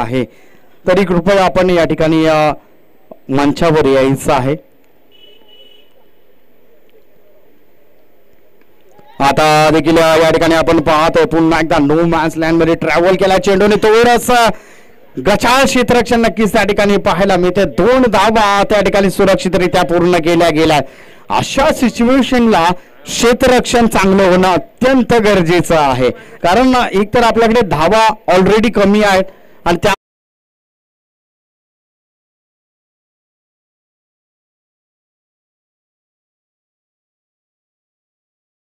आहे, तरी कृपया आपण या ठिकाणी मंचावर यायचं आहे. आता देखील या ठिकाणी आपण पाहतोय पुन्हा एकदा नो मॅन्स लँड मध्ये ट्रॅव्हल केला चेंडूने, थोडंसं गचाळ क्षेत्ररक्षण नक्कीच त्या ठिकाणी पाहायला मिळते. 2 धावा त्या ठिकाणी सुरक्षितरित्या पूर्ण केल्या गेल्या. अशा सिच्युएशनला क्षेत्ररक्षण चांगलं होणं अत्यंत गरजेचं आहे, कारण एकतर आपल्याकडे धावा ऑलरेडी कमी आहेत आणि त्या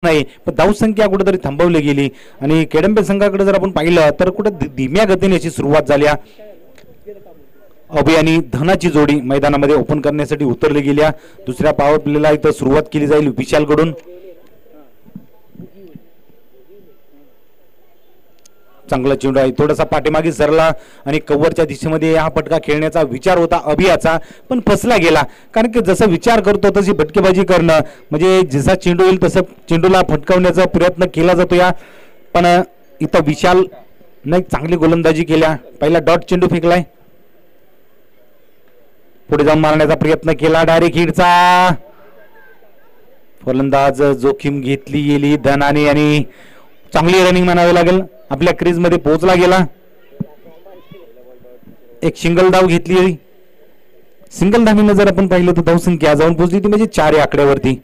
नाही, पण धावसंख्या कुठेतरी थांबवली गेली आणि केडंबे संघाकडे जर आपण पाहिलं तर कुठे धीम्या गतीने अशी सुरुवात झाली. अभि आणि धनाची जोडी मैदानामध्ये ओपन करण्यासाठी उतरली गेल्या. दुसऱ्या पॉवर प्लेला इथं सुरुवात केली जाईल विशालकडून. चांगला चेंडू आहे, थोडासा पाठीमागे सरला आणि कव्हरच्या दिशेमध्ये हा फटका खेळण्याचा विचार होता अभियाचा, पण फसला गेला. कारण की जसं विचार करतो तशी फटकेबाजी करणं, म्हणजे जसा चेंडू येईल तसं चेंडूला फटकावण्याचा प्रयत्न केला जातो या. पण इथं विशाल नाही चांगली गोलंदाजी केल्या. पहिला डॉट चेंडू फेकलाय, पुढे जाऊन मारण्याचा प्रयत्न केला, डायरेक्ट हिटचा. फलंदाज जोखीम घेतली गेली धनाने आणि चांगली रनिंग म्हणावी लागेल, आपल्या क्रीज मध्ये पोहोचला गेला. एक सिंगल धाव घेतली. सिंगल धावीनं जर आपण पाहिलं तर धावसंख्या जाऊन पोहोचली ती म्हणजे 4 या आकड्यावरती.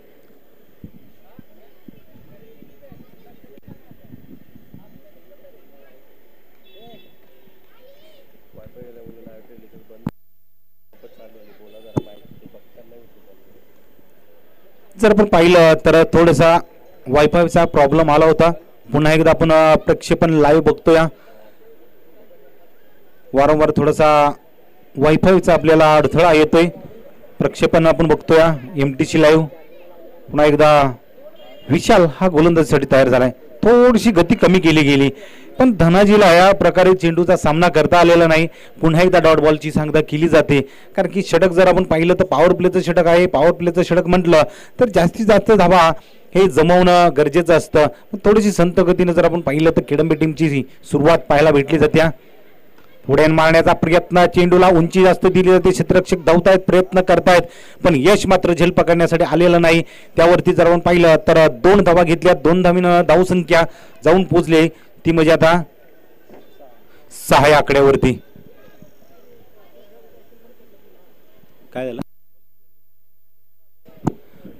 जर आपण पाहिलं तर थोडासा वायफायचा प्रॉब्लेम आला होता. पुन्हा एकदा आपण प्रक्षेपण लाईव्ह बघतोय. वारंवार थोडासा वायफायचा आपल्याला अडथळा येतोय. प्रक्षेपण आपण बघतोय MTC लाईव्ह. पुन्हा एकदा विशाल हा गोलंदाजीसाठी तयार झालाय. थोडीशी गती कमी केली गेली, पण धनाजीला या प्रकारे चेंडूचा सामना करता आलेला नाही. पुन्हा एकदा डॉट बॉलची सांगता केली जाते, कारण की षटक जर आपण पाहिलं तर पॉवर प्लेचं षटक आहे. पॉवर प्लेचं षटक म्हटलं तर जास्तीत जास्त धावा हे जमवणं गरजेचं असतं. थोडीशी संत गतीने जर आपण पाहिलं तर केडंबे टीमची सुरुवात पाहायला भेटली जाते. पुढे मारण्याचा प्रयत्न, चेंडूला उंची जास्त दिली जाते, क्षेत्ररक्षक धावतायत, प्रयत्न करतायत, पण यश मात्र झेल पकडण्यासाठी आलेलं नाही. त्यावरती जर आपण पाहिलं तर 2 धावा घेतल्या, 2 धावीनं धावसंख्या जाऊन पोहोचले ती म्हणजे आता 6 या आकड्यावरती. काय झालं,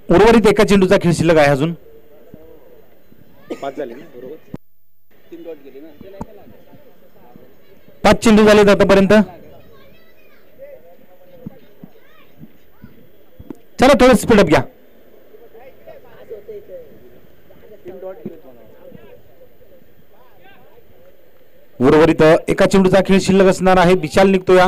उर्वरित एका चेंडूचा खेळ शिल्लक आहे अजून. 5 झाले ना, बरोबर 3 डॉट गेले ना, 5 चेंडू झाले आतापर्यंत. चला थोडं स्पीडअप घ्या. उर्वरित एका चेंडूचा खेळ शिल्लक असणार आहे. विशाल निघतो या,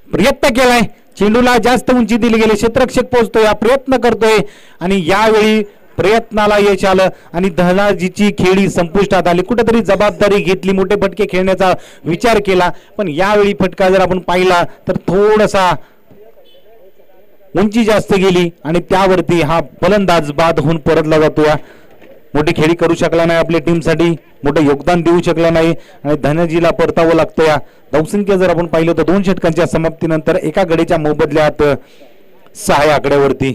प्रयत्न केलाय, चेंडूला जास्त उंची दिली गेली, क्षेत्ररक्षक पोहोचतोय, प्रयत्न करतोय आणि यावेळी प्रयत्नाला यश आलं आणि धनाजीची खेळी संपुष्टात आली. कुठेतरी जबाबदारी घेतली, मोठे फटके खेळण्याचा विचार केला, पण यावेळी फटका जर आपण पाहिला तर थोडासा उंची जास्त गेली आणि त्यावरती हा फलंदाज बाद होऊन परतला जातो. या मोठी खेळी करू शकला नाही, आपल्या टीमसाठी मोठं योगदान देऊ शकला नाही आणि धनाजीला परतावं लागतं. या धावसंख्या जर आपण पाहिलं तर 2 षटकांच्या समाप्तीनंतर एका गडीच्या मोबदल्यात 6 या आकड्यावरती,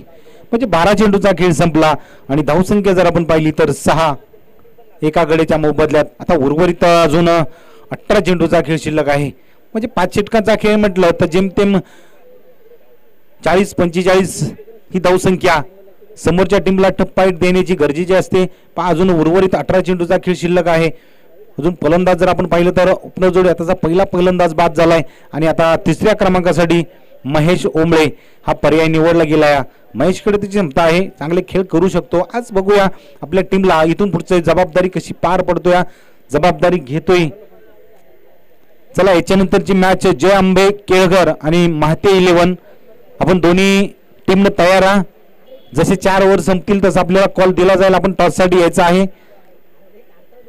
म्हणजे 12 चेंडूचा खेळ संपला आणि धावसंख्या जर आपण पाहिली तर 6 एका गडीच्या मोबदल्यात. आता उर्वरित अजून 18 चेंडूचा खेळ शिल्लक आहे, म्हणजे 5 षटकांचा खेळ म्हटलं तर जेमतेम 40-45 ही धावसंख्या समोरच्या टीमला टफ फाईट देण्याची गरजेची असते. अजून उर्वरित 18 चेंडूचा खेळ शिल्लक आहे. अजून फलंदाज जर आपण पाहिलं तर ओपनर जोडी आताचा पहिला फलंदाज बाद झालाय आणि आता 3ऱ्या क्रमांकासाठी महेश ओंबळे हा पर्याय निवडला गेलाय. महेशकडे त्याची क्षमता आहे, चांगले खेळ करू शकतो. आज बघूया आपल्या टीमला इथून पुढची जबाबदारी कशी पार पडतोय, जबाबदारी घेतोय. चला याच्यानंतरची मॅच जय आंबे केळघर आणि महाते 11, आपण दोन्ही टीमने तयार आहात. जसे 4 ओव्हर संपतील तसं आपल्याला कॉल दिला जाईल, आपण टॉस साठी यायचं आहे,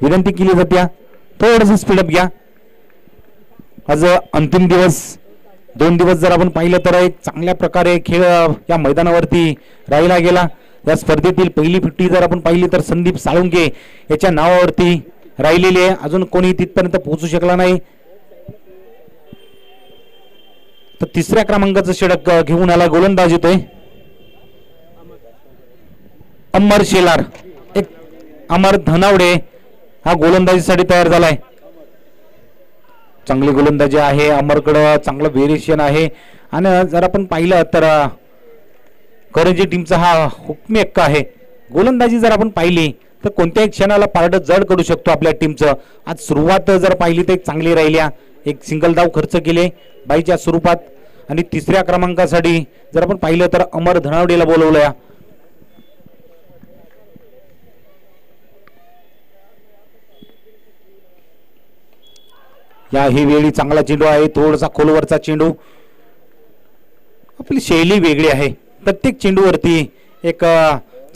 विनंती केली जाते. थोडंसं स्पीडअप घ्या. आज अंतिम दिवस, 2 दिवस जर आपण पाहिलं तर एक चांगल्या प्रकारे खेळ या मैदानावरती राहिला गेला. या स्पर्धेतील पहिली फिफ्टी जर आपण पाहिली तर संदीप साळुंके याच्या नावावरती राहिलेली आहे. अजून कोणी तिथपर्यंत पोहोचू शकला नाही. तर तिसऱ्या क्रमांकाचं षटक घेऊन आला गोलंदाज येतोय अमर शेलार. एक अमर धनावडे हा गोलंदाजीसाठी तयार झालाय. चांगली गोलंदाजी आहे अमरकडं, चांगलं व्हेरिएशन आहे. आणि जर आपण पाहिलं तर करंजी टीमचा हा हुकमी हक्क आहे. गोलंदाजी जर आपण पाहिली तर कोणत्याही क्षणाला पारडं जड करू शकतो आपल्या टीमचं. आज सुरुवात जर पाहिली तर एक चांगली राहिल्या, एक सिंगल धाव खर्च केले बाईच्या स्वरूपात. आणि तिसऱ्या क्रमांकासाठी जर आपण पाहिलं तर अमर धनावडेला बोलवलं. या ही वेळी चांगला चेंडू आहे, थोडासा खोलवरचा चेंडू. आपली शैली वेगळी आहे, प्रत्येक चेंडूवरती एक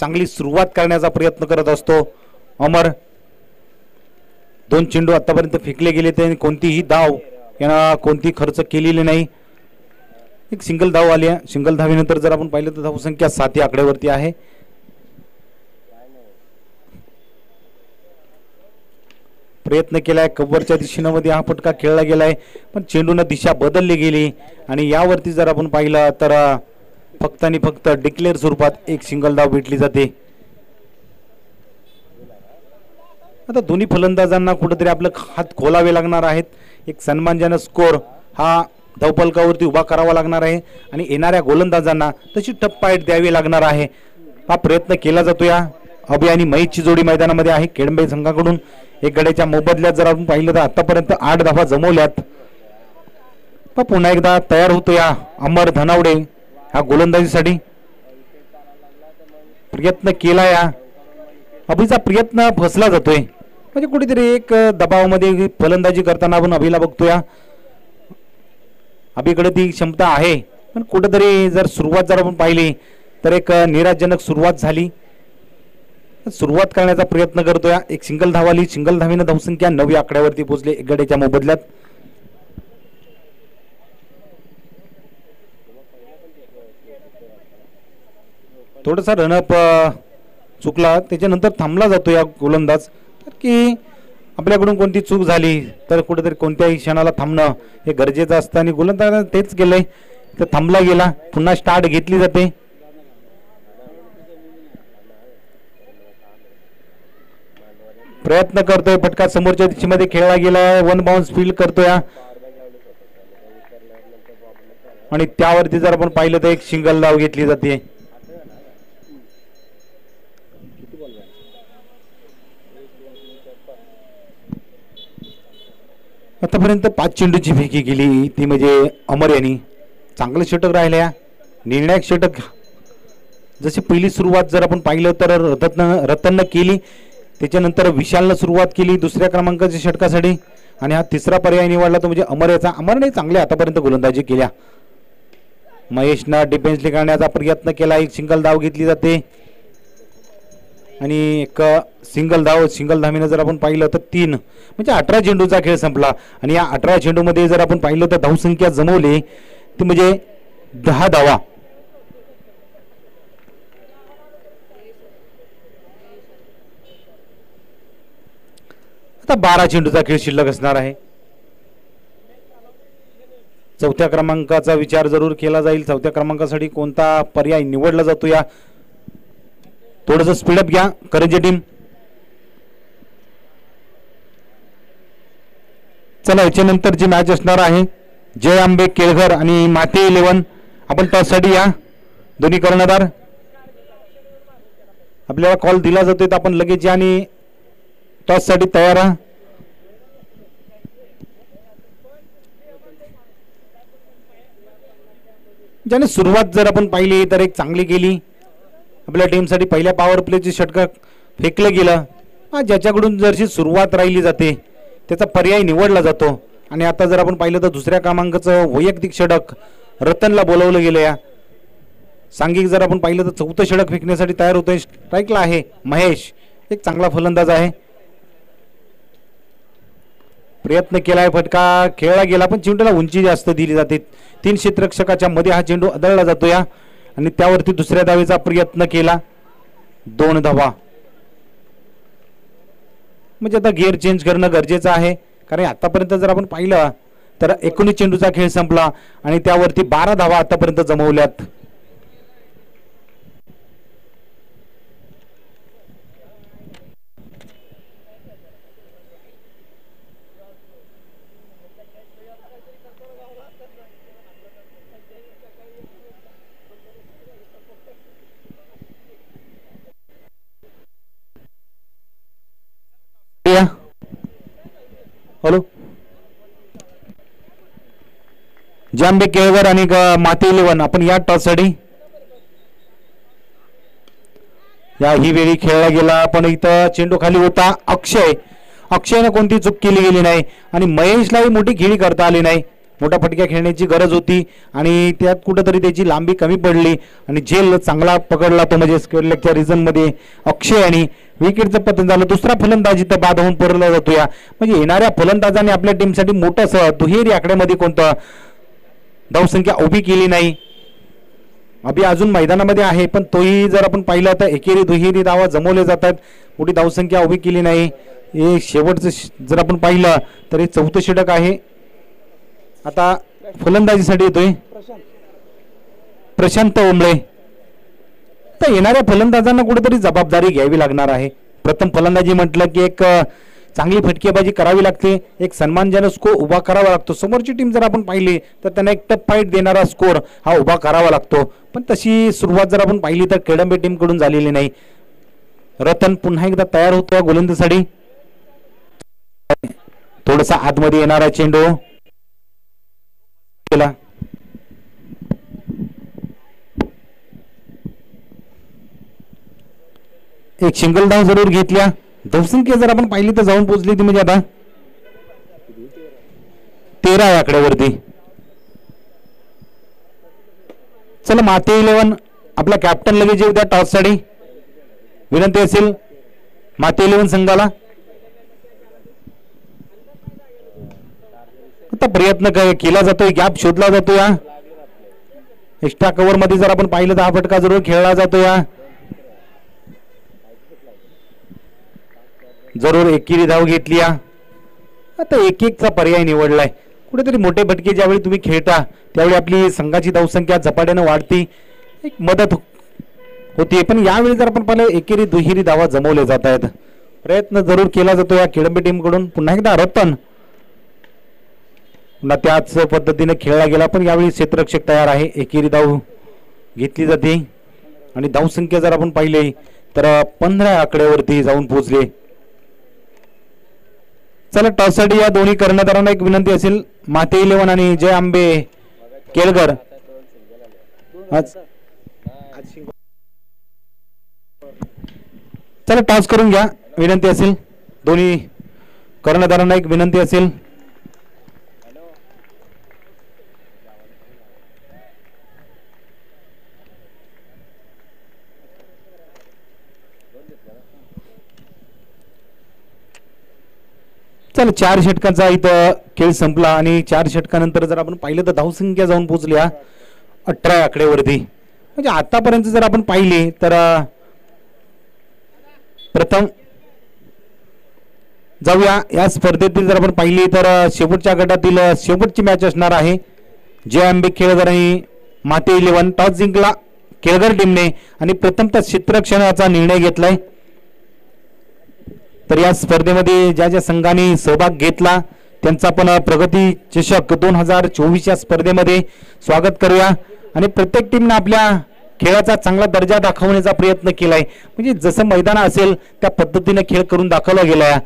चांगली सुरुवात करण्याचा प्रयत्न करत असतो अमर. 2 चेंडू आतापर्यंत फेकले गेले, त्यांनी कोणतीही धाव यांना कोणती खर्च केलेली नाही. एक सिंगल धाव आली. सिंगल धावेनंतर जर आपण पाहिलं तर धावसंख्या 7 या आकड्यावरती आहे. प्रयत्न केलाय कव्हरच्या दिशेमध्ये हा फटका खेळला गेलाय, पण चेंडून दिशा बदलली गेली. आणि यावरती जर आपण पाहिलं तर फक्त आणि फक्त डिक्लेअर स्वरूपात एक सिंगल धाव भेटली जाते. आता दोन्ही फलंदाजांना कुठेतरी आपलं हात खोलावे लागणार आहेत. एक सन्मानजनक स्कोर हा धावफलकावरती उभा करावा लागणार आहे आणि येणाऱ्या गोलंदाजांना तशी टप्पाईट द्यावी लागणार आहे. हा प्रयत्न केला जातो. या अभि आणि महेशची जोडी मैदानामध्ये आहे केडंबे संघाकडून. एक गड्याच्या मोबदल्यात जर आपण पाहिलं तर आतापर्यंत 8 धावा जमवल्यात. पुन्हा एकदा तयार होतो या अमर धनावडे ह्या गोलंदाजीसाठी. प्रयत्न केला, या अभिचा प्रयत्न फसला जातोय. म्हणजे कुठेतरी एक दबावामध्ये फलंदाजी करताना आपण अभिला बघतोय. अभिकडे ती क्षमता आहे, पण कुठेतरी जर सुरुवात जर आपण पाहिली तर एक निराशजनक सुरुवात झाली. सुरुवात करण्याचा प्रयत्न करतोय. एक सिंगल धाव आली. सिंगल धावेनं धावसंख्या 9 आकड्यावरती पोहोचले एक गड्याच्या मोबदल्यात. थोडासा रनअप चुकला, त्याच्यानंतर थांबला जातो या गोलंदाज. की आपल्याकडून कोणती चूक झाली तर कुठेतरी कोणत्याही क्षणाला थांबणं हे गरजेचं असतं आणि गोलंदाजाने तेच केलंय. तर थांबला गेला, पुन्हा स्टार्ट घेतली जाते. प्रयत्न करतोय, फटका समोरच्या दिशेमध्ये खेळला गेलाय. 1 बाउन्स फील्ड करतोय आणि त्यावरती जर आपण पाहिलं तर एक सिंगल धाव घेतली जाते. आतापर्यंत 5 चेंडूची फेकी केली ती म्हणजे अमर यांनी. चांगलं षटक राहिल्या, निर्णायक षटक. जशी पहिली सुरुवात जर आपण पाहिलं तर रतननं केली, त्याच्यानंतर विशालनं सुरुवात केली दुसऱ्या क्रमांकाच्या षटकासाठी आणि हा तिसरा पर्याय निवडला तो म्हणजे अमर याचा. अमरने चांगल्या आतापर्यंत गोलंदाजी केल्या. महेशनं डिफेन्सली करण्याचा प्रयत्न केला, एक सिंगल धाव घेतली जाते आणि एक सिंगल धावीनं जर आपण पाहिलं तर 3 म्हणजे 18 चेंडूचा खेळ संपला. आणि या 18 चेंडूमध्ये जर आपण पाहिलं तर धावसंख्या जमवली ती म्हणजे 10 धावा. आता 12 चेंडूचा खेळ शिल्लक असणार आहे. चौथ्या क्रमांकाचा विचार जरूर केला जाईल. चौथ्या क्रमांकासाठी कोणता पर्याय निवडला जातो. या थोडंसं स्पीडअप घ्या करंजी टीम. चला याच्यानंतर जी मॅच असणार आहे जय आंबे केळघर आणि माते 11. आपण टॉससाठी या दोन्ही कर्णधार. आपल्याला कॉल दिला जातोय तर आपण लगेच या आणि टॉससाठी तयार आहात. ज्याने सुरुवात जर आपण पाहिली तर एक चांगली केली. आपल्या टीमसाठी पहिल्या पॉवर प्लेची षटक फेकलं गेलं. ज्याच्याकडून जरशी सुरुवात राहिली जाते त्याचा पर्याय निवडला जातो. आणि आता जर आपण पाहिलं तर दुसऱ्या क्रमांकाचं वैयक्तिक षटक रतनला बोलवलं गेलं. या सांघिक जर आपण पाहिलं तर चौथं षटक फेकण्यासाठी तयार होतोय. स्ट्राईकला आहे महेश, एक चांगला फलंदाज आहे. प्रयत्न केलाय, फटका खेळला गेला पण चेंडूला उंची जास्त दिली जाते. 3 क्षेत्ररक्षकाच्या मध्ये हा चेंडू आदळला जातो या आणि त्यावरती दुसऱ्या धावेचा प्रयत्न केला. 2 धावा. म्हणजे आता गिअर चेंज करणं गरजेचं आहे कारण आतापर्यंत जर आपण पाहिलं तर 19 चेंडूचा खेळ संपला आणि त्यावरती 12 धावा आतापर्यंत जमवल्यात. हॅलो, जांबे केळकर आणि माती 11 आपण या टॉससाठी या ही वेळी खेळला गेला, पण इथं चेंडू खाली होता. अक्षयने कोणती चूक केली गेली नाही आणि महेशलाही मोठी खेळी करता आली नाही. मोठा फटक्या खेळण्याची गरज होती आणि त्यात कुठंतरी त्याची लांबी कमी पडली आणि झेल चांगला पकडला तो म्हणजे स्क्वेअर लेगच्या रिझन मध्ये अक्षय आणि विकेटचं पतन झालं. दुसरा फलंदाज इथं बाद होऊन पडला जातो. या म्हणजे येणाऱ्या फलंदाजाने आपल्या टीमसाठी मोठं दुहेरी आकड्यामध्ये कोणतं धावसंख्या उभी केली नाही. अभि अजून मैदानामध्ये आहे, पण तोही जर आपण पाहिलं तर एकेरी दुहेरी धावा जमवले जातात, मोठी धावसंख्या उभी केली नाही. हे शेवटचं जर आपण पाहिलं तर हे 4थं षटक आहे. आता फलंदाजीसाठी येतोय प्रशांत ओंबळे. तर येणाऱ्या फलंदाजांना कुठेतरी जबाबदारी घ्यावी लागणार आहे. प्रथम फलंदाजी म्हटलं की एक चांगली फटकेबाजी करावी लागते, एक सन्मानजनक स्कोर उभा करावा लागतो. समोरची टीम जर आपण पाहिली तर त्यांना एक टफ फाईट देणारा स्कोर हा उभा करावा लागतो, पण तशी सुरुवात जर आपण पाहिली तर केडंबे टीम कडून झालेली नाही. रतन पुन्हा एकदा तयार होतो गोलंदाजीसाठी. थोडासा आतमध्ये येणारा चेंडू केला. एक सिंगल डाव जरूर घेतल्या. धावसंख्या जर आपण पाहिली तर जाऊन पोहोचली ती म्हणजे आता 13 या आकड्यावरती. चला माते 11 आपला कॅप्टन लगेच येऊ द्या टॉस साठी. विनंती असेल माते 11 संघाला. आता प्रयत्न केला जातोय, गॅप शोधला जातो. या एक्स्ट्रा कव्हर मध्ये जर आपण पाहिलं तर हा फटका जरूर खेळला जातो. या जरूर एकेरी धाव घेतली. आता एक एकचा पर्याय निवडलाय. कुठेतरी मोठे फटके ज्यावेळी तुम्ही खेळता त्यावेळी आपली संघाची धावसंख्या झपाट्याने वाढती, एक मदत होती. पण यावेळी जर आपण पाहिलं एकेरी दुहेरी धावा जमवले जात आहेत. प्रयत्न जरूर केला जातो या केडंबे टीम कडून. पुन्हा एकदा रतन पुन्हा त्याच पद्धतीने खेळला गेला, पण यावेळी क्षेत्ररक्षक तयार आहे. एकेरी धाव घेतली जाते आणि धावसंख्या जर आपण पाहिली तर 15 आकड्यावरती जाऊन पोहोचले. चला टॉस साठी या दोन्ही कर्णधारांना एक विनंती असेल, माते 11 आणि जय आंबे केळकर. चला टॉस करून घ्या, विनंती असेल दोन्ही कर्णधारांना एक विनंती असेल. चला 4 षटकांचा इथं खेळ संपला आणि 4 षटकानंतर जर आपण पाहिलं तर धावसंख्या जाऊन पोहोचल्या 18 आकड्यावरती. म्हणजे आतापर्यंत जर आपण पाहिले तर प्रथम जाऊया या स्पर्धेतील जर आपण पाहिली तर शेवटच्या गटातील शेवटची मॅच असणार आहे. जय आंबे केळकर आणि माते 11. टॉस जिंकला केळकर टीमने आणि प्रथमतः क्षेत्ररक्षणाचा निर्णय घेतलाय. तर या स्पर्धेमध्ये ज्या ज्या संघाने सहभाग घेतला त्यांचा आपण प्रगती चषक 2024 या स्पर्धेमध्ये स्वागत करूया. आणि प्रत्येक टीमने आपल्या खेळाचा चांगला दर्जा दाखवण्याचा प्रयत्न केलाय. म्हणजे जसं मैदान असेल त्या पद्धतीने खेळ करून दाखवला गेलाय.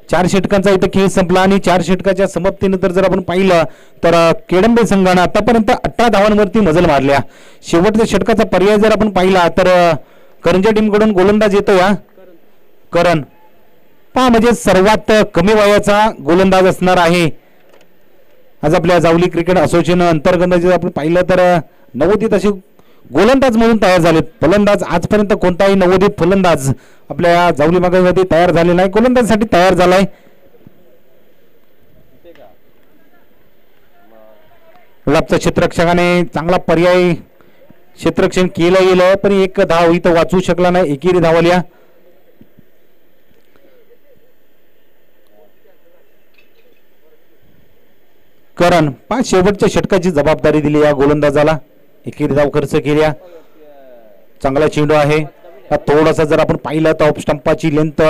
4 षटकांचा इथं खेळ संपला आणि 4 षटकाच्या समाप्तीनंतर जर आपण पाहिलं तर केडंबे संघाने आतापर्यंत 18 धावांवरती मजल मारल्या. शेवटच्या षटकाचा पर्याय जर आपण पाहिला तर करंजा टीम कडून गोलंदाज येतो या करण. पहा म्हणजे सर्वात कमी वयाचा गोलंदाज असणार आहे. आज आपल्या जावली क्रिकेट असोसिएशन अंतर्गत जर आपण पाहिलं तर नवोदित असे गोलंदाज म्हणून तयार झालेत. फलंदाज आजपर्यंत कोणताही नवोदित फलंदाज आपल्या जावली भागामध्ये तयार झाले नाही, गोलंदाजसाठी तयार झालाय. लाभच्या क्षेत्ररक्षकाने चांगला पर्याय क्षेत्ररक्षण केलं गेलं, पण एक धाव इथं वाचू शकला नाही. एकेरी धावल्या. करण पाच शेवटच्या षटकाची जबाबदारी दिली या गोलंदाजाला. एकेरी धाव खर्च केल्या. चांगला चेंडू आहे. थोडासा जर आपण पाहिलं तर ऑफ स्टंपाची लेंथ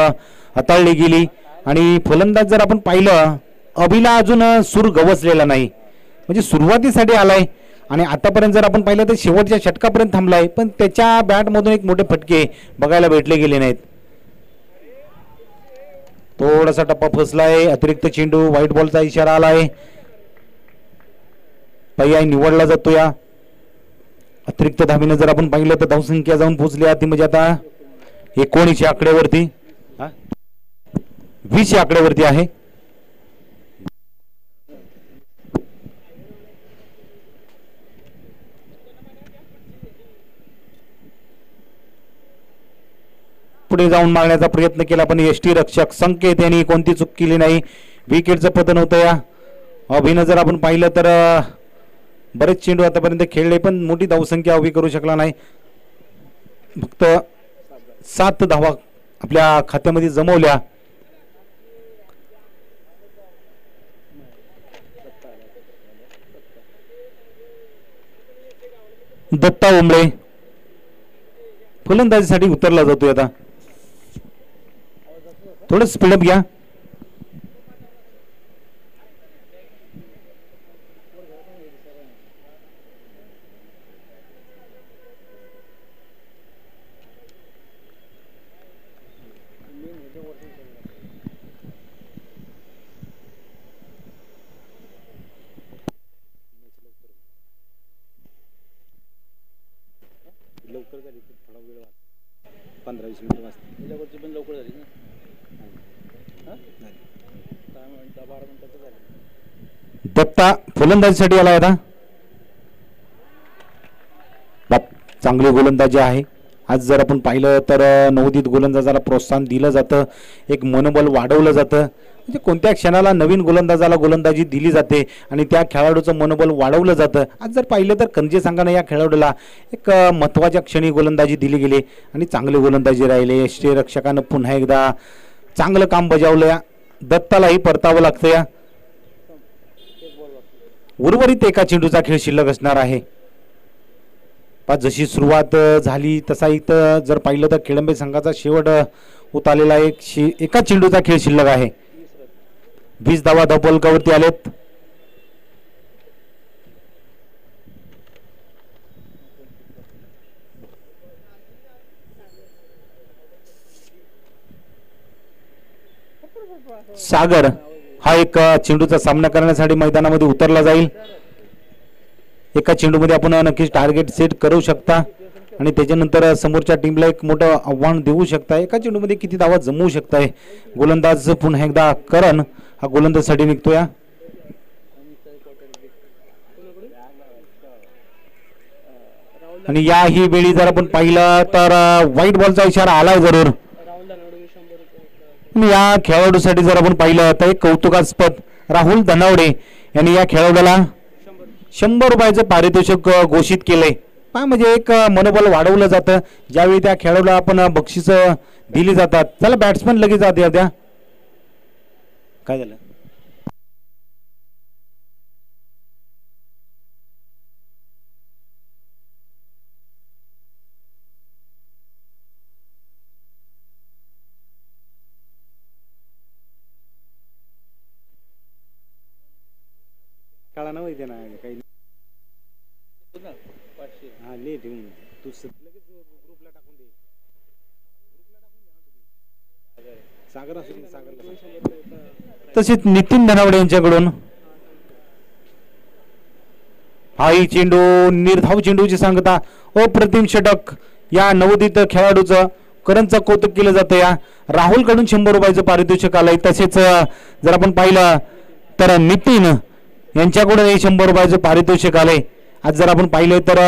हाताळली गेली आणि फलंदाज जर आपण पाहिलं अभिला अजून सूर गवसलेला नाही, म्हणजे सुरुवातीसाठी आलाय आणि आतापर्यंत जर आपण पाहिलं तर शेवटच्या षटकापर्यंत थांबलाय, पण त्याच्या बॅटमधून एक मोठे फटके बघायला भेटले गेले नाहीत. थोडासा टप्पा फसलाय. अतिरिक्त चेंडू व्हाईट बॉलचा इशारा आलाय. पर्याय निवडला जातो. या अतिरिक्त धावीनं जर आपण पाहिलं तर धावसंख्या जाऊन पोहोचली ती म्हणजे आता 19 आकड्यावरती 20 आकड्यावरती आहे. पुढे जाऊन मारण्याचा प्रयत्न केला पण यष्टी रक्षक संकेत यांनी कोणती चूक केली नाही. विकेटचं पतन होतं. या अभिनं जर आपण पाहिलं तर बरेच चेंडू आतापर्यंत खेळले पण मोठी धावसंख्या उभी करू शकला नाही. फक्त 7 धावा आपल्या खात्यामध्ये जमवल्या. दत्ता उमळे फलंदाजीसाठी उतरला जातोय. आता थोडं स्पीडअप घ्या. लवकर झाली थोडा वेळ 15-20 मिनिटं वाजता पण लवकर झाली ना. दत्ता फलंदाजीसाठी आला आता. चांगली गोलंदाजी आहे. आज जर आपण पाहिलं तर नवोदित गोलंदाजाला प्रोत्साहन दिलं जातं, एक मनोबल वाढवलं जातं. म्हणजे कोणत्या क्षणाला नवीन गोलंदाजाला गोलंदाजी दिली जाते आणि त्या खेळाडूचं मनोबल वाढवलं जातं. आज जर पाहिलं तर कणजे संघाने या खेळाडूला एक महत्त्वाच्या क्षणी गोलंदाजी दिली गेली आणि चांगली गोलंदाजी राहिली. यष्टीरक्षकानं पुन्हा एकदा चांगलं काम बजावलं. दत्तालाही परतावं लागतं. या उर्वरित एका चेंडूचा खेळ शिल्लक असणार आहे. जशी सुरुवात झाली तसा इथं जर पाहिलं तर खेळंबे संघाचा शेवट होत आलेला एका चेंडूचा खेळ शिल्लक आहे. 20 धावा धावफलकावरती आलेत. सागर हा एक चेंडूचा सामना करण्यासाठी मैदानामध्ये उतरला जाईल. एका चेंडूमध्ये आपण नक्कीच टार्गेट सेट करू शकता आणि त्याच्यानंतर समोरच्या टीमला एक मोठं आव्हान देऊ शकता. एका चेंडूमध्ये किती धावा जमवू शकताय. गोलंदाज पुन्हा एकदा करण हा गोलंदाजसाठी निघतोय. आणि याही वेळी जर आपण पाहिलं तर व्हाईट बॉलचा इशारा आलाय जरूर. या खेळाडूसाठी जर आपण पाहिलं तर एक कौतुकास्पद राहुल धनावडे यांनी या खेळाडूला 100 रुपयाचं पारितोषिक घोषित केलंय. म्हणजे एक मनोबल वाढवलं जातं ज्यावेळी त्या खेळाडूला आपण बक्षीस दिली जातात. चला बॅट्समन लगेच जाते. त्या काय झालं काळा ना माहिती ना काही हा लेट येऊन तू लगेच ग्रुपला टाकून दे. सागर असेल सागरला. तसेच नितीन धनावडे यांच्याकडून हाही चेंडू निर्धाव चेंडूची सांगता अप्रतिम षटक या नवोदित खेळाडूचं करणचं कौतुक केलं जातं. या राहुल कडून 100 रुपयाचं पारितोषिक आलंय. तसेच जर आपण पाहिलं तर नितीन यांच्याकडून 100 रुपयाचं पारितोषिक आलंय. आज जर आपण पाहिलं तर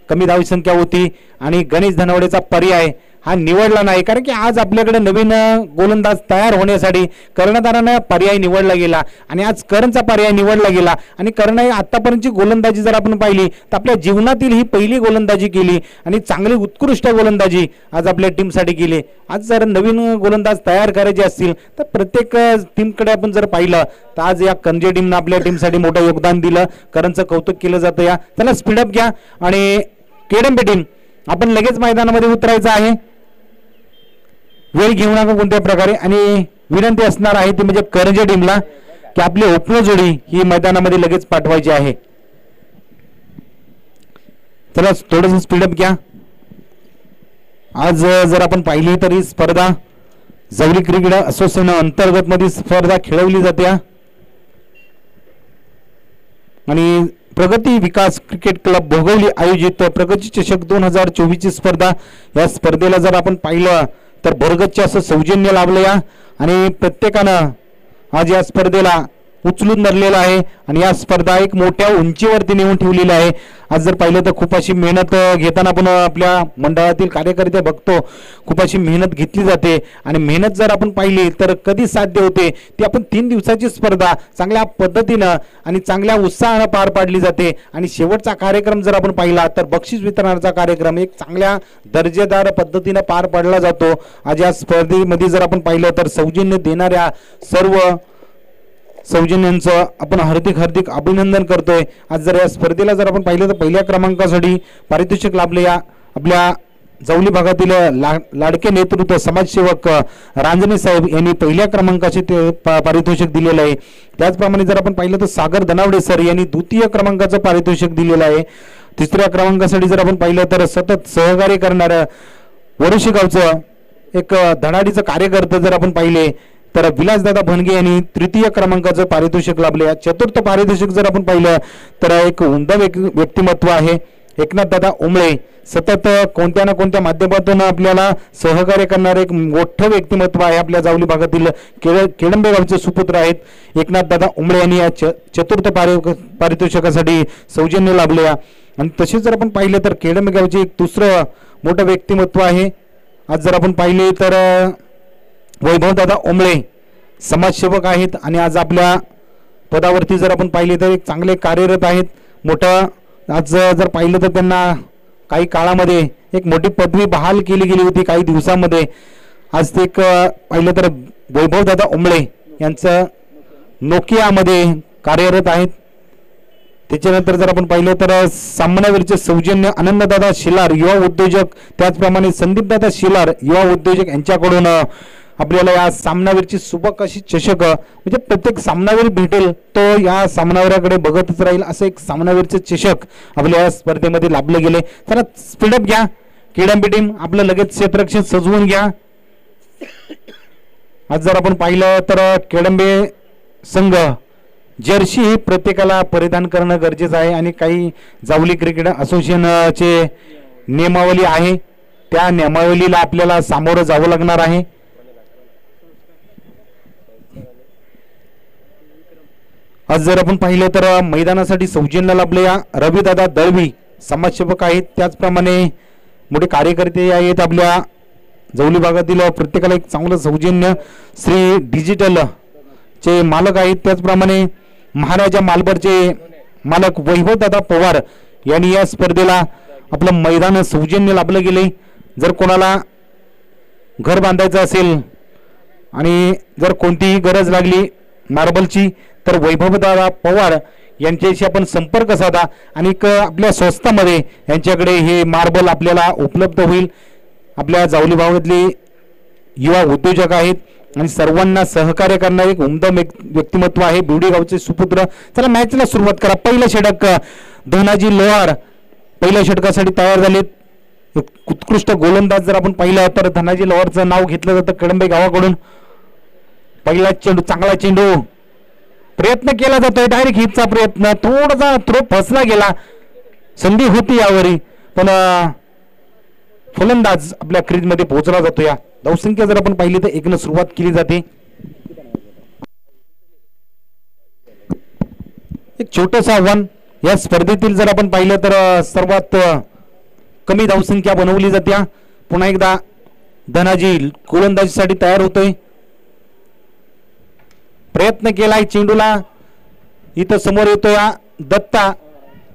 कमी धाव संख्या होती आणि गणेश धनावडेचा पर्याय हा निवडला नाही, कारण की आज आपल्याकडे नवीन गोलंदाज तयार होण्यासाठी कर्णधारानं पर्याय निवडला गेला आणि आज करणचा पर्याय निवडला गेला. आणि कर्ण आतापर्यंतची गोलंदाजी जर आपण पाहिली तर आपल्या जीवनातील ही पहिली गोलंदाजी केली आणि चांगली उत्कृष्ट गोलंदाजी आज आपल्या टीमसाठी केली. आज जर नवीन गोलंदाज तयार करायचे असतील तर प्रत्येक टीमकडे आपण जर पाहिलं तर आज या कणजे टीमनं आपल्या टीमसाठी मोठं योगदान दिलं. करणचं कौतुक केलं जातं. या त्याला स्पीडअप घ्या आणि केडंबे टीम आपण लगेच मैदानामध्ये उतरायचं आहे. वेळ घेऊ नका कोणत्या प्रकारे. आणि विनंती असणार आहे ती म्हणजे करंजे टीमला की आपली ओपनर जोडी ही मैदानामध्ये लगेच पाठवायची आहे. चला थोडंसं स्पीडअप घ्या. आज जर आपण पाहिली तर ही स्पर्धा जवली क्रिकेट असोसिएशन अंतर्गत मध्ये स्पर्धा खेळवली जाते आणि प्रगती विकास क्रिकेट क्लब भोगवली आयोजित प्रगती चषक 2024 ची स्पर्धा. या स्पर्धेला जर आपण पाहिलं तर भरगतचे असं सौजन्य लाभलं या आणि प्रत्येकानं आज या स्पर्धेला उचलून धरलेला आहे आणि या स्पर्धा एक मोठ्या उंचीवरती नेऊन ठेवलेली आहे. आज जर पाहिलं तर खूप अशी मेहनत घेताना आपण आपल्या मंडळातील कार्यकर्ते बघतो, खूप अशी मेहनत घेतली जाते आणि मेहनत जर आपण पाहिली तर कधी साध्य होते ती आपण 3 दिवसाची स्पर्धा चांगल्या पद्धतीनं आणि चांगल्या उत्साहानं पार पाडली जाते. आणि शेवटचा कार्यक्रम जर आपण पाहिला तर बक्षीस वितरणाचा कार्यक्रम एक चांगल्या दर्जेदार पद्धतीनं पार पाडला जातो. आज या स्पर्धेमध्ये जर आपण पाहिलं तर सौजन्य देणाऱ्या सर्व सौजन्यांचं आपण हार्दिक अभिनंदन करतोय. आज जर या स्पर्धेला जर आपण पाहिलं तर पहिल्या क्रमांकासाठी पारितोषिक लाभले या आपल्या जवली भागातील लाडके नेतृत्व समाजसेवक रांजणे साहेब यांनी पहिल्या क्रमांकाचे ते पारितोषिक दिलेलं आहे. त्याचप्रमाणे जर आपण पाहिलं तर सागर धनावडे सर यांनी द्वितीय क्रमांकाचं पारितोषिक दिलेलं आहे. तिसऱ्या क्रमांकासाठी जर आपण पाहिलं तर सतत सहकार्य करणारं वरुशी गावचं एक धडाडीचं कार्यकर्ते जर आपण पाहिले तर विलासदादा भणगे यांनी तृतीय क्रमांकाचं पारितोषिक लाभले. चतुर्थ पारितोषिक जर आपण पाहिलं तर एक उमदा व्यक्तिमत्व आहे एकनाथदादा उमळे. सतत कोणत्या ना कोणत्या माध्यमातून आपल्याला सहकार्य करणारे एक मोठं व्यक्तिमत्व आहे. आपल्या जावली भागातील केडंबे गावचे सुपुत्र आहेत एकनाथदादा उमळे यांनी या चतुर्थ पारितोषिकासाठी सौजन्य लाभले. आणि तसेच जर आपण पाहिलं तर केडंबे गावचे एक दुसरं मोठं व्यक्तिमत्व आहे. आज जर आपण पाहिले तर वैभवदादा उमळे समाजसेवक आहेत आणि आज आपल्या पदावरती जर आपण पाहिले तर एक चांगले कार्यरत आहेत. मोठं आज जर पाहिलं तर त्यांना काही काळामध्ये एक मोठी पदवी बहाल केली गेली होती काही दिवसामध्ये. आज ते एक पाहिलं तर वैभवदादा उमळे यांचं नोकियामध्ये कार्यरत आहेत. त्याच्यानंतर जर आपण पाहिलं तर सामनावीरचे सौजन्य आनंददादा शिलार युवा उद्योजक, त्याचप्रमाणे संदीपदादा शिलार युवा उद्योजक यांच्याकडून आपल्याला या सामनावीरची सुबक अशी चषक म्हणजे प्रत्येक सामनावीर भेटेल तो या सामनावीराकडे बघतच राहील असं एक सामनावीरचे चषक आपल्या या स्पर्धेमध्ये लाभले गेले. तर स्पीडअप घ्या केडंबे टीम, आपलं लगेच क्षेत्ररक्षण सजवून घ्या. आज जर आपण पाहिलं तर केडंबे संघ जर्सी ही प्रत्येकाला परिधान करणं गरजेचं आहे आणि काही जावली क्रिकेट असोसिएशनचे नियमावली आहे त्या नियमावलीला आपल्याला सामोरं जावं लागणार आहे. आज जर आपण पाहिलं तर मैदानासाठी सौजन्य लाभले या रविदादा दळवी समाजसेवक आहेत. त्याचप्रमाणे मोठे कार्यकर्ते आहेत आपल्या जवली भागातील. प्रत्येकाला एक चांगलं सौजन्य श्री डिजिटल चे मालक आहेत. त्याचप्रमाणे महाराजा मालबरचे मालक वैभवदादा पवार यांनी या स्पर्धेला आपलं मैदान सौजन्य लाभलं गेले. जर कोणाला घर बांधायचं असेल आणि जर कोणतीही गरज लागली मार्बलची तर वैभवदादा पवार यांच्याशी आपण संपर्क साधा आणि आपल्या स्वस्तामध्ये यांच्याकडे हे मार्बल आपल्याला उपलब्ध होईल. आपल्या जावली भागातली युवा उद्योजक आहेत आणि सर्वांना सहकार्य करणारे एक उमदा व्यक्तिमत्व आहे बिवडी गावचे सुपुत्र. चला मॅचला सुरुवात करा. पहिलं षटक धनाजी लोहार पहिल्या षटकासाठी तयार झालेत. उत्कृष्ट गोलंदाज जर आपण पाहिलं तर धनाजी लोहारचं नाव घेतलं जातं केडंबे गावाकडून. पहिला चेंडू चांगला चेंडू प्रयत्न केला जातोय डायरेक्ट हिटचा प्रयत्न थोडासा थ्रो फसला गेला. संधी होती यावरी पण फलंदाज आपल्या क्रीजमध्ये पोहोचला जातो. या धावसंख्या जर आपण पाहिली तर 1 सुरुवात केली जाते. एक छोटंसं आव्हान या स्पर्धेतील जर आपण पाहिलं तर सर्वात कमी धावसंख्या बनवली जाते. पुन्हा एकदा धनाजी गोलंदाजीसाठी तयार होतोय, प्रयत्न केलाय चेंडूला, इथं समोर येतोय दत्ता,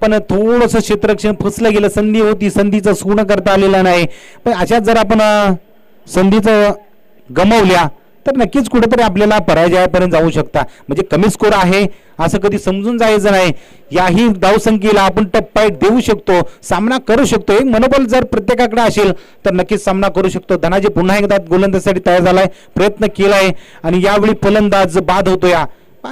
पण थोडस क्षेत्ररक्षण फसलं गेलं. संधी होती, संधीचं सोनं करता आलेलं नाही. पण अशाच जर आपण संधीचं गमावल्या तर नक्कीच कुठेतरी आपल्याला पराजयापर्यंत जाऊ शकता. म्हणजे कमी स्कोर आहे असं कधी समजून जायचं नाही. याही धावसंख्येला आपण टप्पाईट देऊ शकतो, सामना करू शकतो. एक मनोबल जर प्रत्येकाकडे असेल तर नक्कीच सामना करू शकतो. धनाजी पुन्हा एकदा गोलंदाजीसाठी तयार झालाय, प्रयत्न केलाय आणि यावेळी फलंदाज बाद होतो. या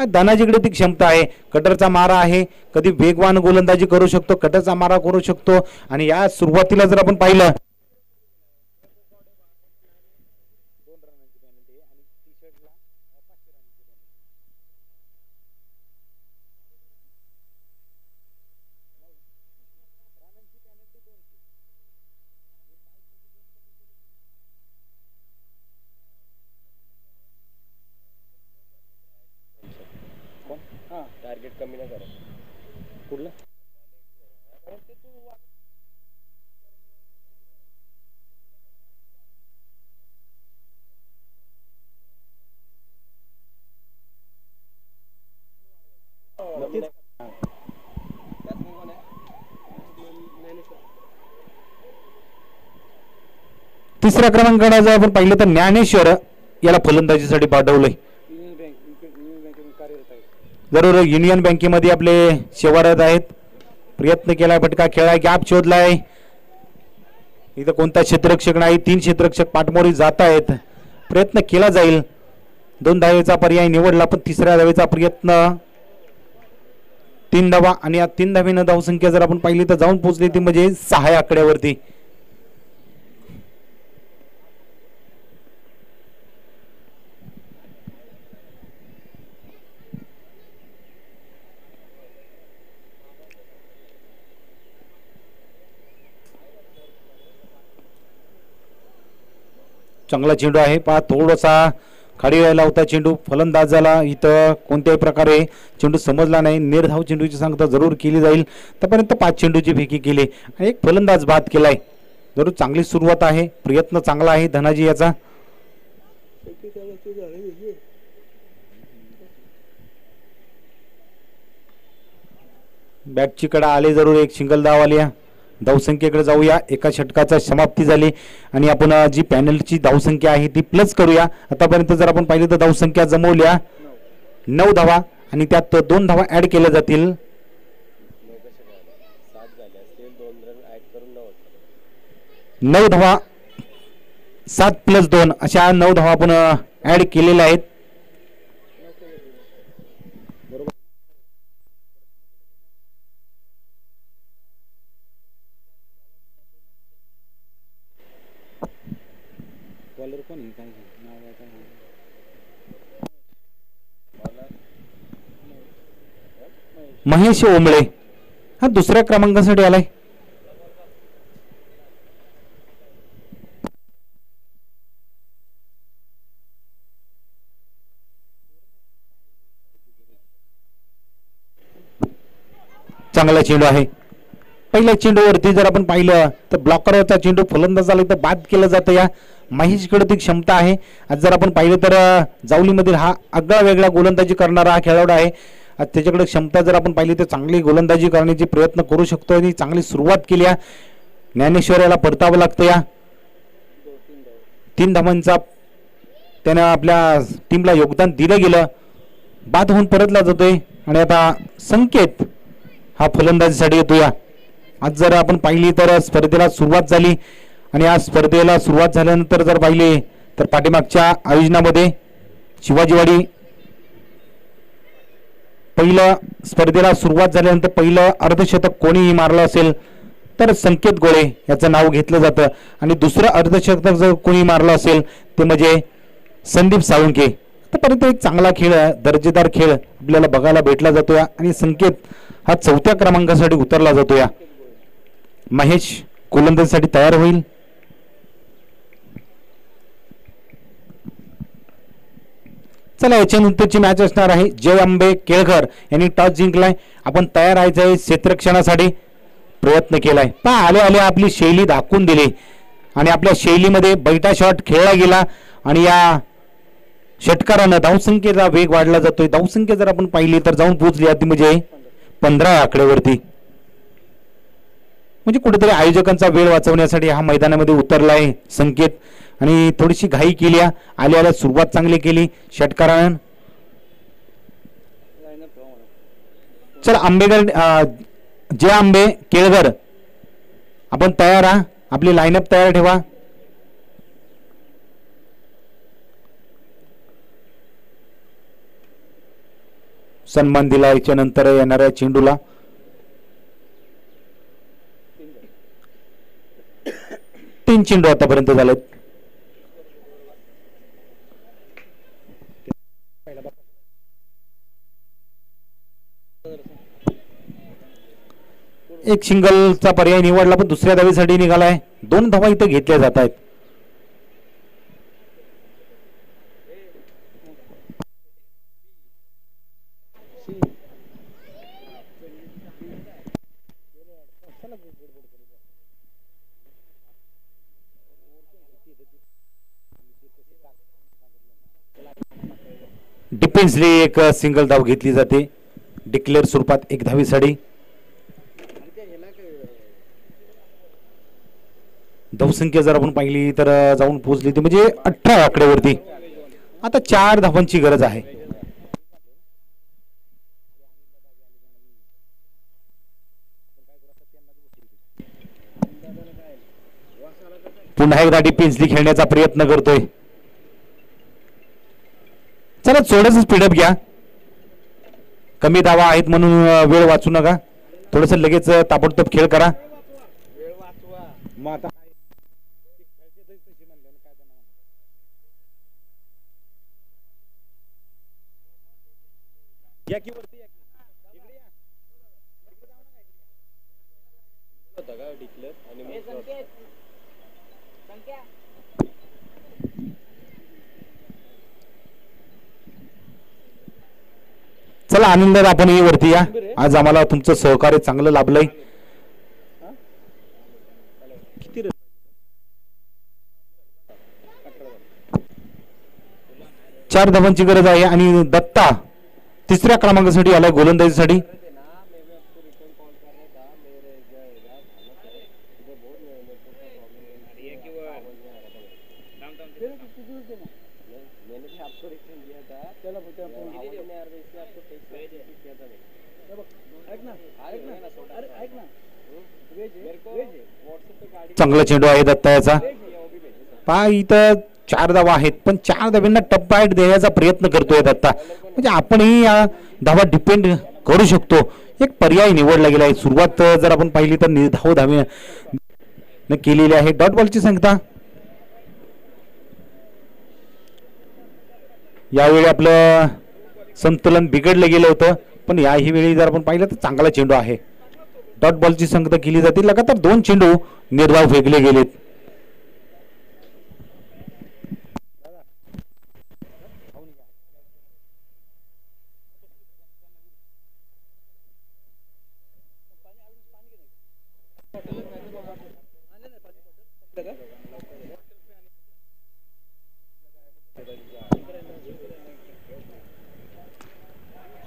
धनाजीकडे ती क्षमता आहे, कटरचा मारा आहे, कधी वेगवान गोलंदाजी करू शकतो, कटरचा मारा करू शकतो. आणि या सुरुवातीला जर आपण पाहिलं टार्गेट कमी नाही करा कुठलं तिसऱ्या क्रमांकाला जर आपण पाहिलं तर ज्ञानेश्वर याला फलंदाजीसाठी पाठवलंय. जरूर युनियन बँकेमध्ये आपले सेवारत आहेत. प्रयत्न केलाय, फटका खेळाय, गॅप शोधलाय. इथं कोणता क्षेत्ररक्षक नाही, 3 क्षेत्ररक्षक पाठमोरी जात आहेत. प्रयत्न केला जाईल, 2 धावेचा पर्याय निवडला, पण तिसऱ्या धावेचा प्रयत्न, 3 धावा आणि या 3 धावेनं धावसंख्या जर आपण पाहिली तर जाऊन पोहोचली ती म्हणजे 6 आकड्यावरती. चांगला चेंडू आहे, पहा थोडासा खाली व्हायला होता चेंडू. फलंदाजाला इथं कोणत्याही प्रकारे चेंडू समजला नाही. निर्धाव चेंडूची सांगता जरूर केली जाईल. त्यापर्यंत 5 चेंडूची फेकी केली आणि एक फलंदाज बाद केलाय. जरूर चांगली सुरुवात आहे, प्रयत्न चांगला आहे धनाजी याचा. बॅटची कडा आले, जरूर एक सिंगल धाव आली. धावसंख्येकडे जाऊया. एका षटकाचा समाप्ती झाली आणि आपण जी पॅनलची धावसंख्या आहे ती प्लस करूया. आतापर्यंत जर आपण पाहिलं तर धावसंख्या जमवल्या 9 धावा आणि त्यात 2 धावा ऍड केल्या जातील. 9 धावा, 7 + 2 अशा 9 धावा आपण ऍड केलेल्या आहेत. महेश ओंबळे हा दुसऱ्या क्रमांकासाठी आलाय. चांगला चेंडू आहे. पहिल्या चेंडूवरती जर आपण पाहिलं तर ब्लॉकरवरचा चेंडू फलंदाजाला इथं बाद केलं जातं. या महेशकडे ती क्षमता आहे. आज जर आपण पाहिलं तर जावलीमधील हा आगळा वेगळा गोलंदाजी करणारा हा खेळाडू आहे. त्याच्याकडे क्षमता जर आपण पाहिली तर चांगली गोलंदाजी करण्याची प्रयत्न करू शकतो आणि चांगली सुरुवात केली. ज्ञानेश्वर याला परतावं लागतं. या 3 धावांचा त्यानं आपल्या टीमला योगदान दिलं गेलं. बाद होऊन परतला जातोय आणि आता संकेत हा फलंदाजीसाठी येतो. या आज जर आपण पाहिली तर स्पर्धेला सुरुवात झाली आणि या स्पर्धेला सुरुवात झाल्यानंतर जर पाहिले तर पाठीमागच्या आयोजनामध्ये शिवाजीवाडी पहिलं स्पर्धेला सुरुवात झाल्यानंतर पहिलं अर्धशतक कोणी मारलं असेल तर संकेत गोळे याचं नाव घेतलं जातं आणि दुसरं अर्धशतक जर कोणी मारलं असेल ते म्हणजे संदीप साळुंके. आतापर्यंत एक चांगला खेळ, दर्जेदार खेळ आपल्याला बघायला भेटला जातो. या आणि संकेत हा 4थ्या क्रमांकासाठी उतरला जातो. या महेश गोलंदाजीसाठी तयार होईल. चला याच्यानंतरची मॅच असणार आहे. जय अंबे केळकर यांनी टॉस जिंकलाय. आपण तयार आहे क्षेत्ररक्षणासाठी प्रयत्न केलाय. आले आले आपली शैली दाखवून दिली आणि आपल्या शैलीमध्ये बैठा शॉट खेळला गेला आणि या षटकारानं धावसंख्येचा वेग वाढला जातोय. धावसंख्या जर आपण पाहिली तर जाऊन पोहोचली आधी म्हणजे 15 आकड्यावरती. म्हणजे कुठेतरी आयोजकांचा वेळ वाचवण्यासाठी हा मैदानामध्ये उतरला आहे संकेत आणि थोडीशी घाई केली. आल्याला सुरुवात चांगली केली षटकारानं. चल आंबेकर जे आंबे केळगर आपण तयार आहात. आपली लाईनअप तयार ठेवा. सन्मान दिला याच्या नंतर येणाऱ्या चेंडूला. तीन चेंडू आतापर्यंत झालेत. एक सिंगलचा पर्याय निवडला पण दुसऱ्या धावेसाठी निघालाय. 2 धावा इथे घेतल्या जात आहेत. डिफेन्सली एक सिंगल धाव घेतली जाते डिक्लेअर स्वरूपात 1 धावेसाठी. धावसंख्या जर आपण पाहिली तर जाऊन पोहोचली ती म्हणजे 18 आकड्यावरती. आता 4 धावांची गरज आहे. पुन्हा एकदा डिफेन्सली खेळण्याचा प्रयत्न करतोय. चला थोडंसं स्पीडअप घ्या. कमी धावा आहेत म्हणून वेळ वाचू नका. थोडस लगेच ताबडतोब खेळ करा. चला आनंदात आपण वरती या. आज आम्हाला तुमचं सहकार्य चांगलं लाभलंय. चार धावांची गरज आहे आणि दत्ता तिसऱ्या क्रमांकासाठी आलाय गोलंदाजीसाठी. चांगला चेंडू आहे दत्ता याचा. पहा इथं 4 धावा आहेत पण 4 धावांना टप्पाईट देण्याचा प्रयत्न करतोय दत्ता. म्हणजे आपणही या धावा डिपेंड करू शकतो. एक पर्याय निवडला गेला आहे. सुरुवात जर आपण पाहिली तर धावे केलेली आहे. डॉट बॉलची संख्या यावेळी आपलं संतुलन बिघडलं गेलं होतं पण याही वेळी जर आपण पाहिलं तर चांगला चेंडू आहे. डॉट बॉलची संख्या केली जाते. लगातार 2 चेंडू निर्धाव फेकले गेलेत.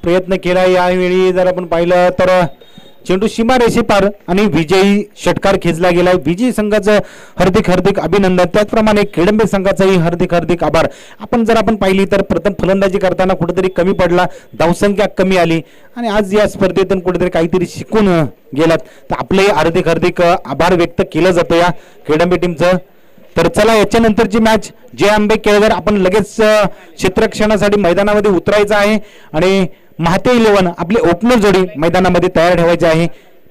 प्रयत्न केला यावेळी जर आपण पाहिलं तर चेंडू सीमारेषे पार आणि विजयी षटकार खेचला गेलाय. विजयी संघाचं हार्दिक हार्दिक अभिनंदन. त्याचप्रमाणे केडंबे संघाचाही हार्दिक हार्दिक आभार. जर आपण पाहिली तर प्रथम फलंदाजी करताना कुठेतरी कमी पडला. धावसंख्या कमी आली आणि आज या स्पर्धेतून कुठेतरी काहीतरी शिकून गेलात तर आपले हार्दिक हार्दिक आभार व्यक्त केलं जातं या केडंबे टीमचं. तर चला याच्यानंतरची मॅच जे आंबे केळगर आपण लगेच क्षेत्ररक्षणासाठी मैदानामध्ये उतरायचं आहे आणि महाते 11 आपली ओपनर जोडी मैदानामध्ये तयार ठेवायची आहे.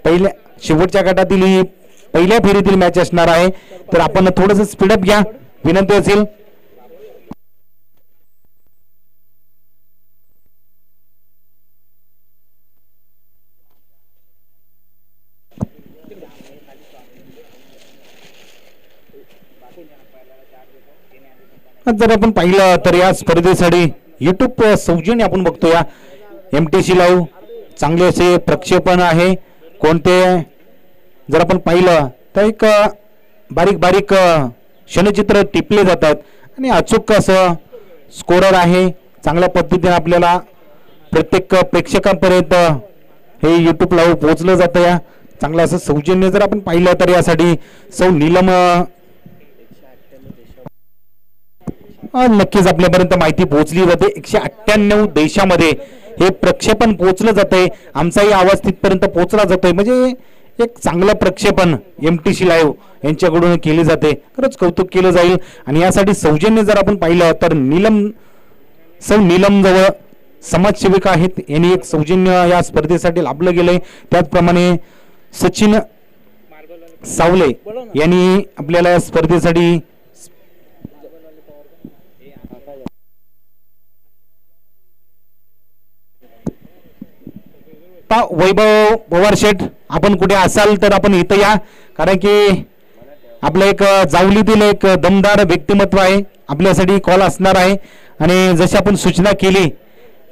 पहिल्या शेवटच्या गटातील ही पहिल्या फेरीतील मॅच असणार आहे. तर आपण थोडंसं स्पीडअप घ्या विनंती असेल. जर आपण पाहिलं तर या स्पर्धेसाठी युट्यूब सौजन्य आपण बघतो या MTC लाईव्ह चांगले असे प्रक्षेपण आहे. कोणते जर आपण पाहिलं तर एक बारीक बारीक क्षणचित्र टिपले जातात आणि अचूक असं स्कोरर आहे. चांगल्या पद्धतीने आपल्याला प्रत्येक प्रेक्षकांपर्यंत हे यूट्यूब लाईव्ह पोहोचलं जातं. या चांगलं असं सौजन्य जर आपण पाहिलं तर यासाठी सौ नीलम नक्कीच आपल्यापर्यंत माहिती पोहोचली जाते. 198 देशामध्ये हे प्रक्षेपण पोहोचलं जातंय. आमचाही आवाज तिथपर्यंत पोहोचला जातोय. म्हणजे एक चांगलं प्रक्षेपण MTC लाईव्ह यांच्याकडून केले जाते. खरंच कौतुक केलं जाईल. आणि यासाठी सौजन्य जर आपण पाहिलं तर सौ नीलम जवळ समाजसेविका आहेत. यांनी एक सौजन्य या स्पर्धेसाठी लाभलं गेलंय. त्याचप्रमाणे सचिन सावले यांनी आपल्याला या स्पर्धेसाठी वैभव पवार शेठ, आपण कुठे असाल तर आपण इथं या, कारण की आपलं एक जावलीतील एक दमदार व्यक्तिमत्व आहे. आपल्यासाठी कॉल असणार आहे आणि जशी आपण सूचना केली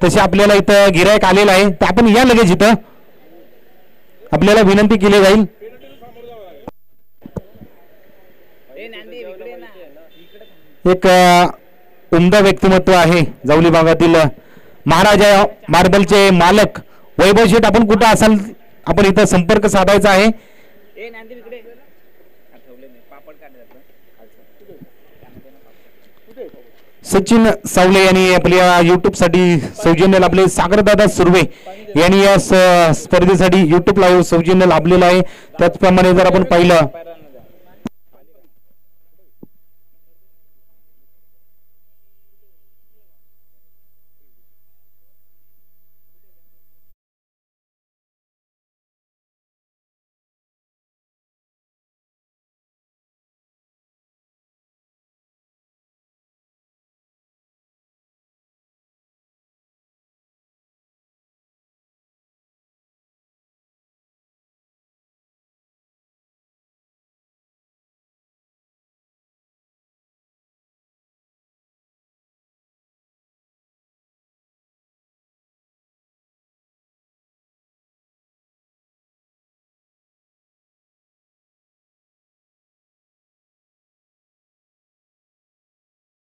तशी आपल्याला इथं गिरायक आलेलं आहे. तर आपण या लगेच इथं, आपल्याला विनंती केली जाईल. एक उमदा व्यक्तिमत्व आहे जावली भागातील महाराजा मार्बलचे मालक वैभव शेठ, आपण कुठं असाल आपण इथं संपर्क साधायचा आहे. सचिन सावले यांनी आपल्या युट्यूब साठी सौजन्य लाभले. सागरदादा सुर्वे यांनी या स्पर्धेसाठी युट्यूब लाईव्ह सौजन्य लाभलेलं आहे. त्याचप्रमाणे जर आपण पाहिलं